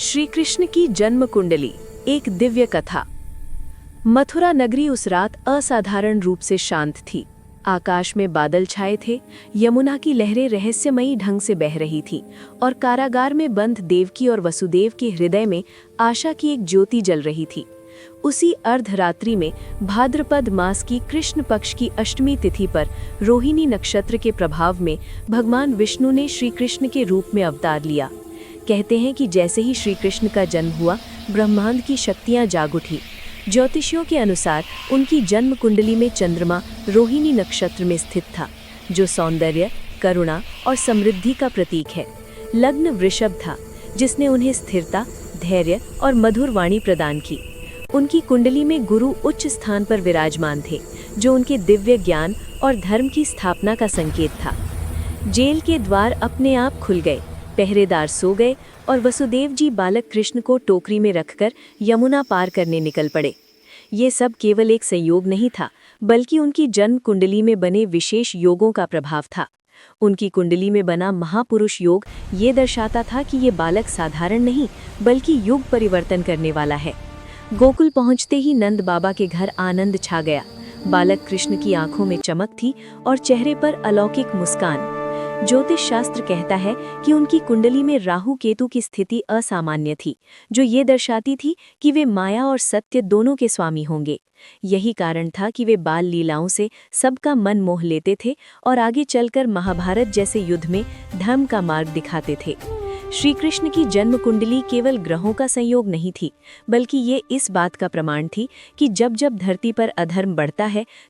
श्री कृष्ण की जन्म कुंडली, एक दिव्य कथा। मथुरा नगरी उस रात असाधारण रूप से शांत थी। आकाश में बादल छाए थे, यमुना की लहरें रहस्यमयी ढंग से बह रही थीं और कारागार में बंद देवकी और वसुदेव के हृदय में आशा की एक ज्योति जल रही थी। उसी अर्धरात्रि में भाद्रपद मास की कृष्ण पक्ष की अष्टमी तिथि पर रोहिणी नक्षत्र के प्रभाव में भगवान विष्णु ने श्री कृष्ण के रूप में अवतार लिया। कहते हैं कि जैसे ही श्री कृष्ण का जन्म हुआ, ब्रह्मांड की शक्तियां जाग उठी। ज्योतिषियों के अनुसार उनकी जन्म कुंडली में चंद्रमा रोहिणी नक्षत्र में स्थित था, जो सौंदर्य, करुणा और समृद्धि का प्रतीक है। लग्न वृषभ था, जिसने उन्हें स्थिरता, धैर्य और मधुर वाणी प्रदान की। उनकी कुंडली में गुरु उच्च स्थान पर विराजमान थे, जो उनके दिव्य ज्ञान और धर्म की स्थापना का संकेत था। जेल के द्वार अपने आप खुल गए, पहरेदार सो गए और वसुदेव जी बालक कृष्ण को टोकरी में रखकर यमुना पार करने निकल पड़े। ये सब केवल एक संयोग नहीं था, बल्कि उनकी जन्म कुंडली में बने विशेष योगों का प्रभाव था। उनकी कुंडली में बना महापुरुष योग ये दर्शाता था कि ये बालक साधारण नहीं, बल्कि युग परिवर्तन करने वाला है। गोकुल पहुंचते ही नंद बाबा के घर आनंद छा गया। बालक कृष्ण की आंखों में चमक थी और चेहरे पर अलौकिक मुस्कान। ज्योतिष शास्त्र कहता है कि उनकी कुंडली में राहु केतु की स्थिति असामान्य थी, जो ये दर्शाती थी कि वे माया और सत्य दोनों के स्वामी होंगे। यही कारण था कि वे बाल लीलाओं से सबका मन मोह लेते थे और आगे चलकर महाभारत जैसे युद्ध में धर्म का मार्ग दिखाते थे। श्री कृष्ण की जन्म कुंडली केवल ग्रहों का संयोग नहीं थी, बल्कि ये इस बात का प्रमाण थी कि जब जब धरती पर अधर्म बढ़ता है,